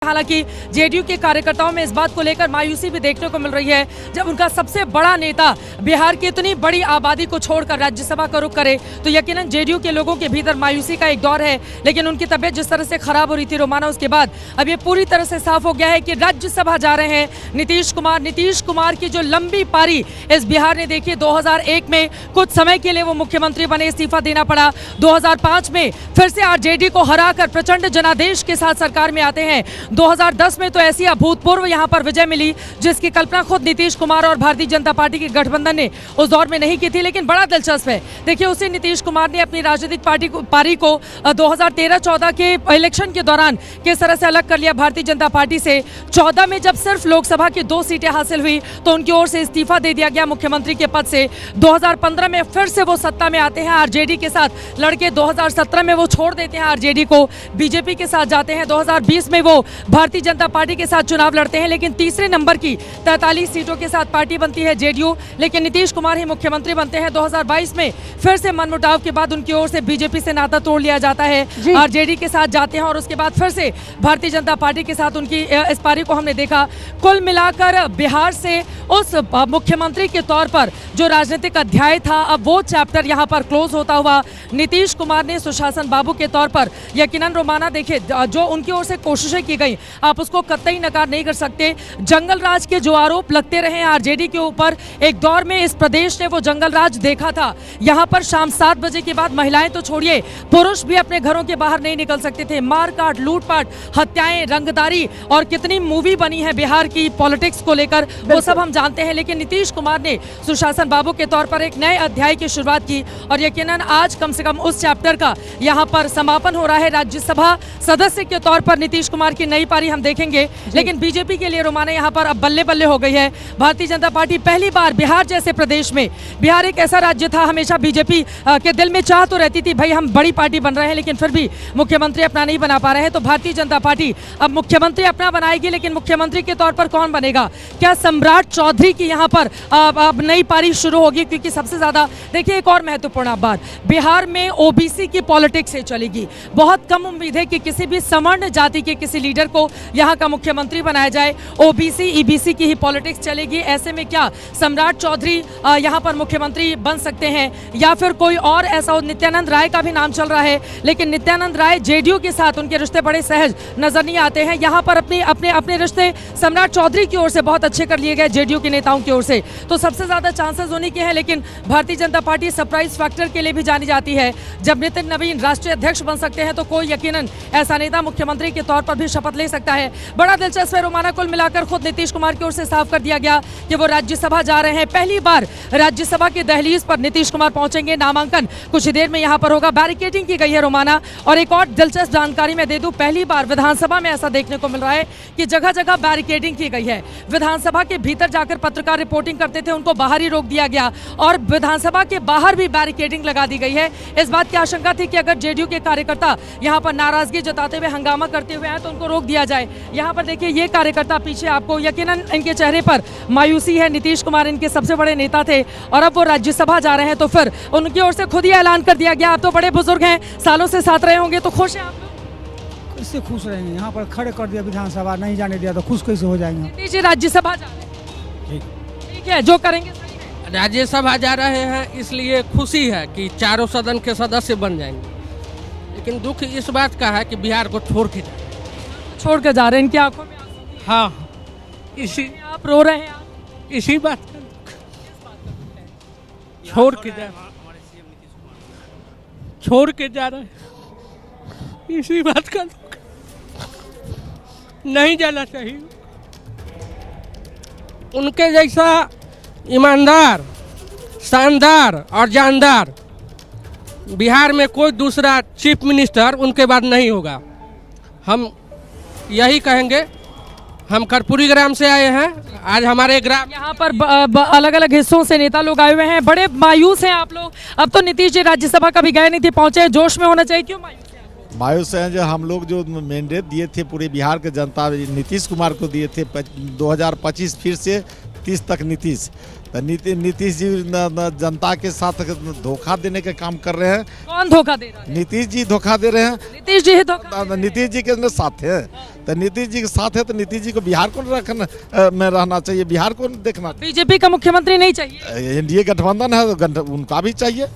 हालांकि जेडीयू के कार्यकर्ताओं में इस बात को लेकर मायूसी भी देखने को मिल रही है जब उनका सबसे बड़ा नेता बिहार की इतनी बड़ी आबादी को छोड़कर राज्यसभा का रुख करे तो यकीनन जेडीयू के लोगों के भीतर मायूसी का एक दौर है। लेकिन उनकी तबीयत जिस तरह से खराब हो रही थी रोमाना, उसके बाद अब ये पूरी तरह से साफ हो गया है कि राज्यसभा जा रहे हैं नीतीश कुमार की जो लंबी पारी इस बिहार ने देखी। 2001 में कुछ समय के लिए वो मुख्यमंत्री बने, इस्तीफा देना पड़ा। 2005 में फिर से आरजेडी को हराकर प्रचंड जनादेश के साथ सरकार में आते हैं। 2010 में तो ऐसी अभूतपूर्व यहां पर विजय मिली जिसकी कल्पना खुद नीतीश कुमार और भारतीय जनता पार्टी के गठबंधन ने उस दौर में नहीं की थी। लेकिन बड़ा दिलचस्प है, देखिए उसी नीतीश कुमार ने अपनी राजनीतिक पारी को 2013-14 के इलेक्शन के दौरान किस तरह से अलग कर लिया भारतीय जनता पार्टी से। 14 में जब सिर्फ लोकसभा की 2 सीटें हासिल हुई तो उनकी ओर से इस्तीफा दे दिया गया मुख्यमंत्री के पद से। 2015 में फिर से वो सत्ता में आते हैं आरजेडी के साथ लड़के। 2017 में वो छोड़ देते हैं आरजेडी को, बीजेपी के साथ जाते हैं। 2020 में वो भारतीय जनता पार्टी के साथ चुनाव लड़ते हैं, लेकिन तीसरे नंबर की 43 सीटों के साथ पार्टी बनती है जेडीयू, लेकिन नीतीश कुमार ही मुख्यमंत्री बनते हैं। 2022 में फिर से मनमुटाव के बाद उनकी ओर से बीजेपी से नाता तोड़ लिया जाता है, आरजेडी के साथ जाते हैं और उसके बाद फिर से भारतीय जनता पार्टी के साथ उनकी इस पारी को हमने देखा। कुल मिलाकर बिहार से उस मुख्यमंत्री के तौर पर जो राजनीतिक अध्याय था, अब वो चैप्टर यहाँ पर क्लोज होता हुआ नीतीश कुमार ने सुशासन बाबू के तौर पर यकीनन रोमाना देखिए जो उनकी ओर से कोशिशें की गई आप उसको कतई नकार नहीं कर सकते। जंगल राज के जो आरोप लगते रहे आरजेडी के ऊपर, एक दौर में इस प्रदेश ने वो जंगल राज देखा था। यहाँ पर शाम 7 बजे के बाद महिलाएं तो छोड़िए, पुरुष भी अपने घरों के बाहर नहीं निकल सकते थे। मारकाट, लूटपाट, हत्याएं, रंगदारी और कितनी मूवी बनी है बिहार की पॉलिटिक्स को लेकर, वो सब हम जानते हैं। लेकिन नीतीश कुमार ने सुशासन बाबू के तौर पर एक नए अध्याय की शुरुआत की और यकीनन आज कम से कम उस चैप्टर का यहाँ पर समापन हो रहा है। राज्यसभा सदस्य के तौर पर नीतीश कुमार की नई पारी हम देखेंगे। लेकिन बीजेपी के लिए रोमाना यहाँ पर अब बल्ले बल्ले हो गई है। भारतीय जनता पार्टी पहली बार बिहार जैसे प्रदेश में, बिहार एक ऐसा राज्य था हमेशा बीजेपी के दिल में चाह तो रहती थी भाई हम बड़ी पार्टी बन रहे हैं, लेकिन फिर भी मुख्यमंत्री अपना नहीं बना पा रहे हैं। तो भारतीय जनता पार्टी अब मुख्यमंत्री अपना बनाएगी, लेकिन मुख्यमंत्री के तौर पर कौन बनेगा? क्या सम्राट चौधरी की यहाँ पर अब नई पारी शुरू होगी? क्योंकि सबसे ज्यादा देखिए एक और महत्वपूर्ण बात, बिहार में ओबीसी की पॉलिटिक्स से चलेगी। बहुत कम उम्मीद है कि किसी भी सवर्ण जाति के किसी लीडर को यहाँ का मुख्यमंत्री बनाया जाए। ओबीसी ईबीसी की ही पॉलिटिक्स चलेगी। ऐसे में क्या सम्राट चौधरी यहाँ पर मुख्यमंत्री बन सकते हैं या फिर कोई और ऐसा? नित्यानंद राय का भी नाम चल रहा है, लेकिन नित्यानंद राय जेडीयू के साथ उनके रिश्ते बड़े सहज नजर नहीं आते हैं। यहाँ पर अपने रिश्ते सम्राट चौधरी की ओर से बहुत अच्छे कर लिए गए जेडीयू के नेताओं की ओर से, तो सबसे ज्यादा चांसेस उन्हीं के हैं। लेकिन Bharatiya Janata party surprise factor के लिए भी जानी जाती है। जब नितिन नवीन राष्ट्रीय अध्यक्ष बन सकते हैं तो कोई यकीनन ऐसा नेता मुख्यमंत्री के तौर पर भी शपथ ले सकता है। बड़ा दिलचस्प है रोमाना, कुल मिलाकर खुद नीतीश कुमार की ओर से साफ कर दिया गया कि वो राज्यसभा जा रहे हैं। पहली बार राज्यसभा की दहलीज पर नीतीश कुमार पहुंचेंगे। नामांकन कुछ ही देर में यहां पर होगा। बैरिकेडिंग की गई है रोमाना। और एक और दिलचस्प जानकारी मैं दे दूं, पहली बार विधानसभा में ऐसा देखने को मिल रहा है कि जगह जगह बैरिकेडिंग की गई है। विधानसभा के भीतर जाकर पत्रकार रिपोर्टिंग करते थे, उनको बाहर ही रोक दिया गया और विधानसभा के बाहर भी बैरिकेडिंग लगा दी गई है। इस बात की आशंका थी कि अगर जेडीयू के कार्यकर्ता यहाँ पर नाराजगी जताते हुए हंगामा करते हुए आए तो उनको रोक दिया जाए। यहाँ पर देखिए ये कार्यकर्ता पीछे, आपको यकीनन इनके चेहरे पर मायूसी है। नीतीश कुमार इनके सबसे बड़े नेता थे और अब वो राज्यसभा जा रहे हैं तो फिर उनकी ओर से खुद ही ऐलान कर दिया गया। आप तो बड़े बुजुर्ग हैं, सालों से साथ रहे होंगे, तो खुश हैं आप लोग? कैसे खुश रहेंगे? यहाँ पर खड़े कर दिया विधानसभा, नहीं जाने दिया तो खुश कैसे हो जाएंगे? नीतीश जी राज्यसभा जा रहे हैं, ठीक है, जो करेंगे सही है। राज्यसभा जा रहे हैं इसलिए खुशी है कि चारों सदन के सदस्य बन जाएंगे, लेकिन दुख इस बात का है कि बिहार को छोड़ के छोड़ कर जा रहे हैं। इनकी आंखों में आंसू भी है। हाँ, इसी आप रो रहे हैं? आप इसी बात का छोड़ के जा रहे हैं, इसी बात का दुख। नहीं जाना चाहिए। उनके जैसा ईमानदार, शानदार और जानदार बिहार में कोई दूसरा चीफ मिनिस्टर उनके बाद नहीं होगा। हम यही कहेंगे। हम कर्पूरी ग्राम से आए हैं। आज हमारे ग्राम यहाँ पर अलग अलग हिस्सों से नेता लोग आए हुए हैं। बड़े मायूस हैं आप लोग। अब तो नीतीश जी राज्यसभा कभी गए नहीं थे, पहुंचे, जोश में होना चाहिए। क्यों मायूस हैं आप लोग? मायूस हैं जो हम लोग जो मैंडेट दिए थे पूरे बिहार के जनता नीतीश कुमार को दिए थे 2025 फिर से 30 तक नीतीश, तो नीतीश जी जनता के साथ धोखा देने का काम कर रहे हैं। कौन धोखा दे रहा है? नीतीश जी धोखा दे रहे हैं। नीतीश जी ही धोखा दे रहे हैं। नीतीश जी के साथ है, तो नीतीश जी के साथ है, तो नीतीश जी को बिहार को रखना में रहना चाहिए, बिहार को देखना। बीजेपी का मुख्यमंत्री नहीं चाहिए? एनडीए गठबंधन है तो उनका भी चाहिए,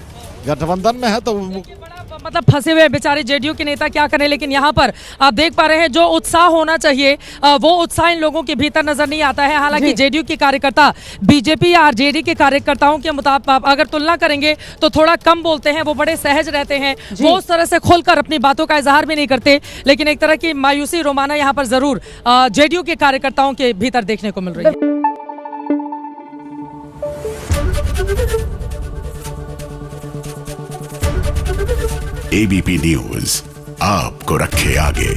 गठबंधन में है तो देखिए, बड़ा मतलब फंसे हुए बेचारे जेडीयू के नेता क्या करें, लेकिन यहाँ पर आप देख पा रहे हैं जो उत्साह होना चाहिए वो उत्साह इन लोगों के भीतर नजर नहीं आता है। हालांकि जेडीयू के कार्यकर्ता बीजेपी या आरजेडी के कार्यकर्ताओं के मुताबिक अगर तुलना करेंगे तो थोड़ा कम बोलते हैं, वो बड़े सहज रहते हैं, वो उस तरह से खुलकर अपनी बातों का इजहार भी नहीं करते। लेकिन एक तरह की मायूसी रोमाना यहाँ पर जरूर जेडीयू के कार्यकर्ताओं के भीतर देखने को मिल रही है। एबीपी न्यूज आपको रखे आगे।